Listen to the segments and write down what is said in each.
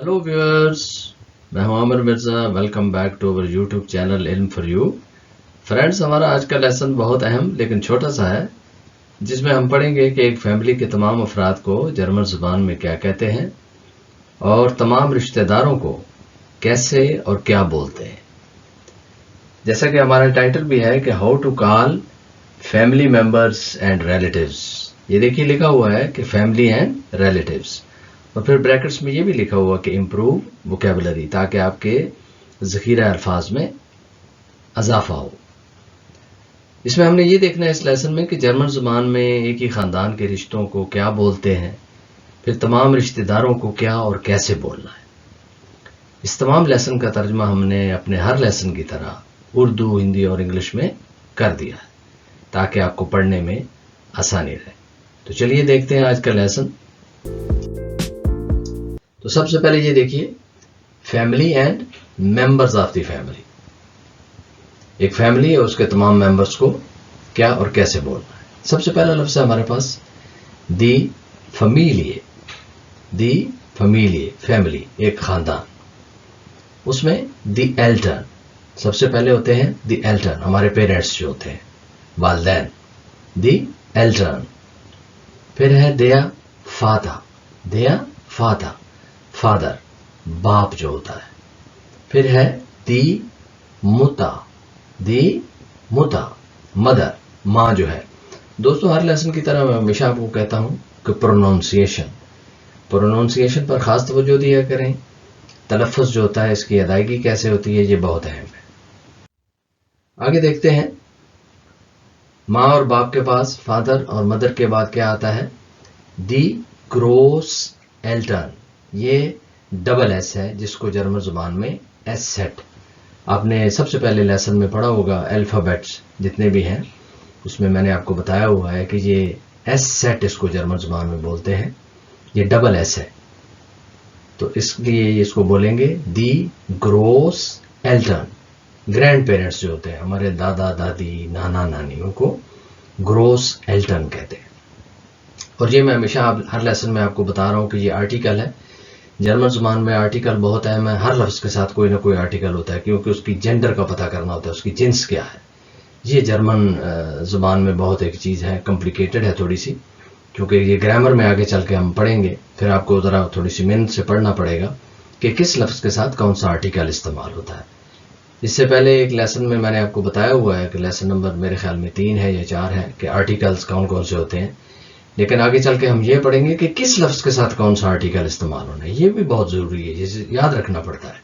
Hello viewers, मैं हूं Aamir Mirza. Welcome back to our YouTube channel Ilm for you. Friends, हमारा आज का लेसन बहुत अहम लेकिन छोटा सा है, जिसमें हम पढ़ेंगे कि एक फैमिली के तमाम अफराद को जर्मन ज़ुबान में क्या कहते हैं और तमाम रिश्तेदारों को कैसे और क्या बोलते हैं। जैसा कि हमारा टाइटल भी है कि how to call family members and relatives. ये देखिए लिखा हुआ है कि फैमिली एंड रिलेटिव्स, और फिर ब्रैकेट्स में ये भी लिखा हुआ कि इम्प्रूव वोकेबलरी, ताकि आपके ज़ख़ीरा अल्फाज में इजाफा हो। इसमें हमने ये देखना है इस लेसन में कि जर्मन ज़ुबान में एक ही ख़ानदान के रिश्तों को क्या बोलते हैं, फिर तमाम रिश्तेदारों को क्या और कैसे बोलना है। इस तमाम लेसन का तर्जमा हमने अपने हर लेसन की तरह उर्दू, हिंदी और इंग्लिश में कर दिया है, ताकि आपको पढ़ने में आसानी रहे। तो चलिए देखते हैं आज का लेसन। तो सबसे पहले ये देखिए, family and members of the family. एक फैमिली और उसके तमाम मेंबर्स को क्या और कैसे बोलना है। सबसे पहला लफ्ज़ है हमारे पास दी फैमिलिए। दी फैमिलिए, फैमिली, एक खानदान। उसमें दी एल्टर्न, सबसे पहले होते हैं दी एल्टर्न, हमारे पेरेंट्स जो होते हैं, वालदैन। दी एल्टर्न। फिर है देया फादा। देया फादा, फादर, बाप जो होता है। फिर है दी मुता। दी मुता, मदर, माँ जो है। दोस्तों, हर लेसन की तरह मैं हमेशा आपको कहता हूं कि प्रोनाउंसिएशन पर खास तवज्जो दिया करें। तलफ़्फ़ुज़ जो होता है, इसकी अदायगी कैसे होती है, ये बहुत अहम है। आगे देखते हैं, माँ और बाप के पास, फादर और मदर के बाद क्या आता है? दी ग्रोस एल्टर्न। ये डबल एस है, जिसको जर्मन जुबान में एस सेट। आपने सबसे पहले लेसन में पढ़ा होगा, अल्फ़ाबेट्स जितने भी हैं उसमें मैंने आपको बताया हुआ है कि ये एस सेट इसको जर्मन जुबान में बोलते हैं। ये डबल एस है, तो इसलिए इसको बोलेंगे दी ग्रोस एल्टर्न। ग्रैंड पेरेंट्स जो होते हैं, हमारे दादा दादी, नाना नानी, उनको ग्रोस एल्टर्न कहते हैं। और ये मैं हमेशा हर लेसन में आपको बता रहा हूँ कि ये आर्टिकल है। जर्मन जुबान में आर्टिकल बहुत अहम है। हर लफ्ज़ के साथ कोई ना कोई आर्टिकल होता है, क्योंकि उसकी जेंडर का पता करना होता है, उसकी जिन्स क्या है। ये जर्मन जुबान में बहुत एक चीज़ है, कॉम्प्लिकेटेड है थोड़ी सी, क्योंकि ये ग्रामर में आगे चल के हम पढ़ेंगे। फिर आपको ज़रा थोड़ी सी मेहनत से पढ़ना पड़ेगा कि किस लफ्ज़ के साथ कौन सा आर्टिकल इस्तेमाल होता है। इससे पहले एक लेसन में मैंने आपको बताया हुआ है कि लेसन नंबर मेरे ख्याल में 3 है या 4 है कि आर्टिकल्स कौन कौन से होते हैं। लेकिन आगे चल के हम ये पढ़ेंगे कि किस लफ्ज़ के साथ कौन सा आर्टिकल इस्तेमाल होना है। ये भी बहुत ज़रूरी है, जिसे याद रखना पड़ता है।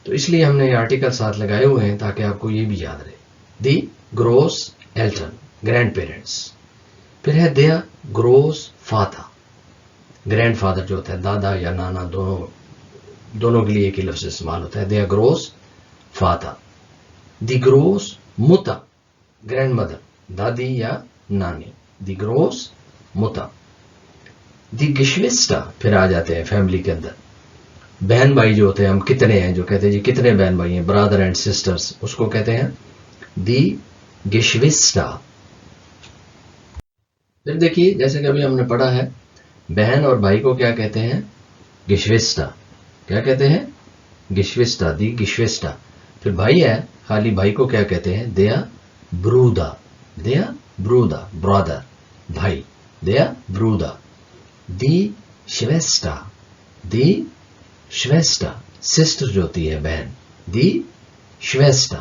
तो इसलिए हमने ये आर्टिकल साथ लगाए हुए हैं ताकि आपको ये भी याद रहे। दी ग्रोस एल्टर्न, ग्रैंड पेरेंट्स। फिर है देया ग्रोस फादा, ग्रैंड फादर जो होता है, दादा या नाना, दोनों के लिए एक ही लफ्ज़ इस्तेमाल होता है, देया ग्रोस फादा। दी ग्रोस मुता, ग्रैंड मदर, दादी या नानी, दी ग्रोस मुता। दी गिश्विस्टा, फिर आ जाते हैं फैमिली के अंदर, बहन भाई जो होते हैं, हम कितने हैं, जो कहते हैं जी कितने बहन भाई हैं, ब्रदर एंड सिस्टर्स, उसको कहते हैं दी गिश्विस्टा। फिर देखिए, जैसे कि अभी हमने पढ़ा है, बहन और भाई को क्या कहते हैं? गिश्विस्टा। क्या कहते हैं? गिश्विस्टा, दी गिश्विस्टा। फिर भाई है, खाली भाई को क्या कहते हैं? देया ब्रूदा। देया ब्रूदा, ब्रदर, भाई, देया ब्रूदा। दी श्वेस्टा। दी श्वेस्टा, सिस्टर जो होती है, बहन, दी श्वेस्टा।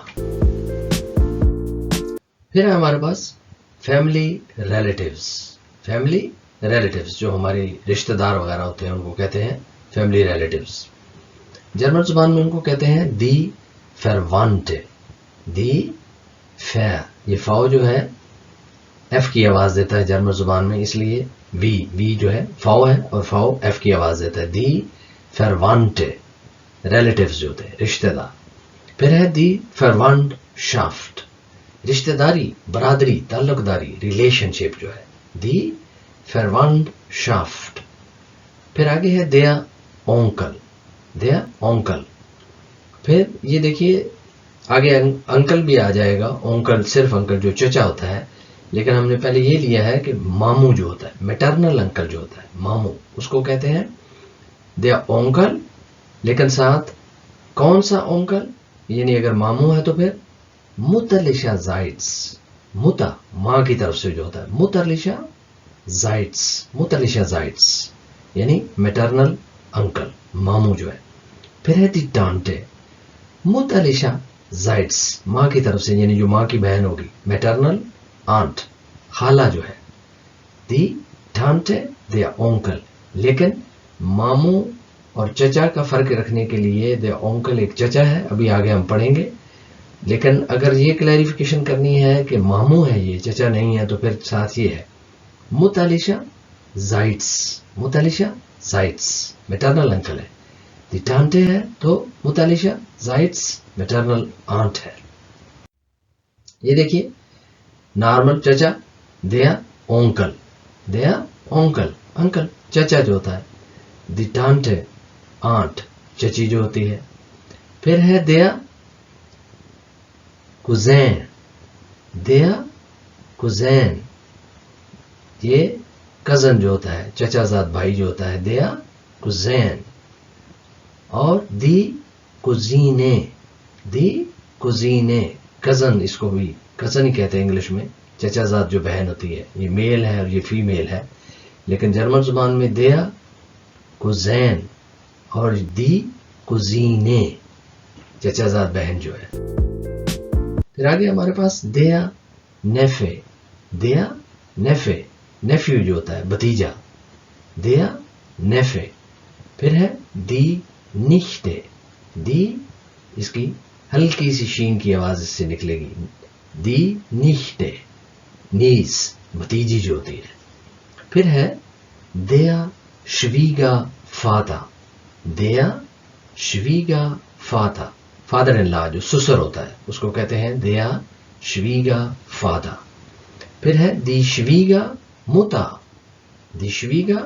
फिर है हमारे पास फैमिली रिलेटिव्स। फैमिली रिलेटिव्स, जो हमारे रिश्तेदार वगैरह होते हैं, उनको कहते हैं फैमिली रिलेटिव्स। जर्मन जुबान में उनको कहते हैं दी फरवांटे। दी फैर, ये फाओ जो है एफ की आवाज देता है जर्मन जुबान में, इसलिए वी जो है फाओ है और फाओ एफ की आवाज देता है। दी फरवांटे, रिलेटिव्स जो होते हैं, रिश्तेदार। फिर है दी फरवांड शाफ्ट, रिश्तेदारी, बरादरी, ताल्लुकदारी, रिलेशनशिप जो है, दी फरवांड शाफ्ट। फिर आगे है देया ओंकल। देया ओंकल। फिर ये देखिए आगे अंकल भी आ जाएगा। ओंकल सिर्फ अंकल जो चचा होता है, लेकिन हमने पहले ये लिया है कि मामू जो होता है, मैटरनल अंकल जो होता है, मामू, उसको कहते हैं देयर ओंकल, लेकिन साथ कौन सा ओंकल, यानी अगर मामू है तो फिर मुतलिशा जाइट्स, मुता माँ की तरफ से जो होता है, मुतलिशा जाइट्स, मुतलिशा जाइट्स यानी मैटरनल अंकल, मामू जो है। फिर है दी टांटे, मुतलिशा जाइट्स माँ की तरफ से, यानी जो माँ की बहन होगी, मैटरनल आंट, खाला जो है। दी टांटे देयर ओंकल, लेकिन मामू और चचा का फर्क रखने के लिए देयर ओंकल एक चचा है, अभी आगे हम पढ़ेंगे। लेकिन अगर ये क्लैरिफिकेशन करनी है कि मामू है ये, चचा नहीं है, तो फिर साथ ये है मुतलिशा जाइट्स, मुतलिशा जाइट्स मैटरनल अंकल है। दी टांटे है तो मुतलिशा जाइट्स मैटरनल आंट है। ये देखिए नॉर्मल चचा, देयर ओंकल, देयर ओंकल अंकल चचा जो होता है। दी टांटे आंट चची जो होती है। फिर है देयर कुज़ैन, देयर कुज़ैन ये कजन जो होता है, चचाजाद भाई जो होता है, देयर कुज़ैन। और दी कुजीने, दी कुजीने कजन, इसको भी कजन ही कहते हैं इंग्लिश में, चचाजाद जो बहन होती है, ये मेल है और ये फीमेल है, लेकिन जर्मन जुबान में देयर कुज़ैन और दी कुजीने चचाजाद बहन जो है। फिर आगे हमारे पास देयर नेफे, देयर नेफे नेफ्यू जो होता है, भतीजा, देयर नेफे। फिर है दी निश्ते, दी इसकी हल्की सी शीन की आवाज इससे निकलेगी, दी निश्ते नीस भतीजी जो होती है। फिर है देयर श्वीगा फाता, देयर श्वीगा फाता फादर इन लॉ जो ससुर होता है उसको कहते हैं देयर श्वीगा फाता। फिर है दी श्वीगा मुता, दी श्वीगा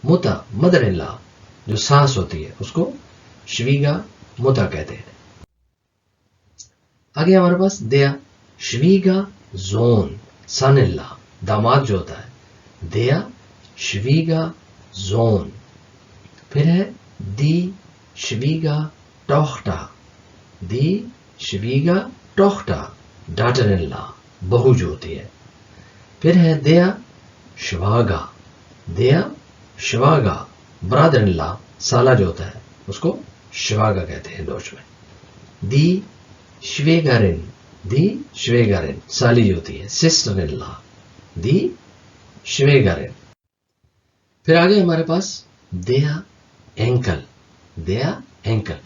मुता मदर इन लॉ जो सास होती है उसको श्वीगा मुता कहते हैं। आगे हमारे पास देयर श्वीगा जोन सन इन लॉ दामाद जो होता है, देयर श्वीगा जोन। फिर है दी श्वीगा टोख्टा, दी श्वीगा टोख्टा डॉटर इन लॉ बहू जो होती है। फिर है देयर श्वागा, देयर श्वागा ब्रदर इन लॉ साला जो होता है उसको श्वागा कहते हैं डोच में। दी श्वेगरिन, दी श्वेगरिन साली जो होती है, सिस्टर इन लॉ, दी श्वेगरिन। फिर आगे हमारे पास देयर एंकल, देयर एंकल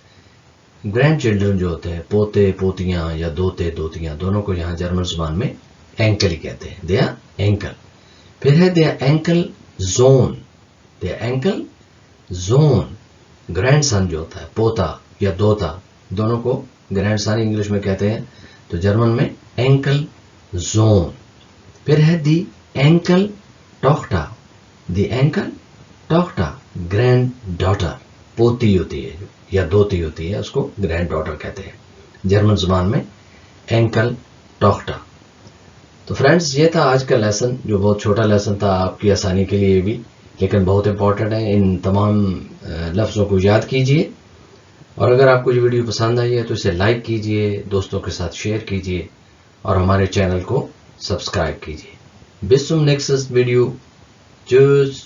ग्रैंड चिल्ड्रन जो होते हैं, पोते पोतियां या दोते दोतियां, दोनों को यहां जर्मन जुबान में एंकल ही कहते हैं, देयर एंकल। फिर है their uncle John, their uncle John grandson जो होता है, पोता या दोता, दोनों को ग्रैंडसन इंग्लिश में कहते हैं, तो जर्मन में एंकल जोन। फिर है दी एंकल टोख्टा, दी एंकल टोख्टा ग्रैंड डॉटर पोती होती है या दोती होती है, उसको ग्रैंड डॉटर कहते हैं जर्मन जुबान में एंकल टोख्टा। तो फ्रेंड्स ये था आज का लेसन, जो बहुत छोटा लेसन था आपकी आसानी के लिए भी, लेकिन बहुत इंपॉर्टेंट है। इन तमाम लफ्ज़ों को याद कीजिए, और अगर आपको ये वीडियो पसंद आई है तो इसे लाइक कीजिए, दोस्तों के साथ शेयर कीजिए और हमारे चैनल को सब्सक्राइब कीजिए। बिस zum nächstes वीडियो, चूज।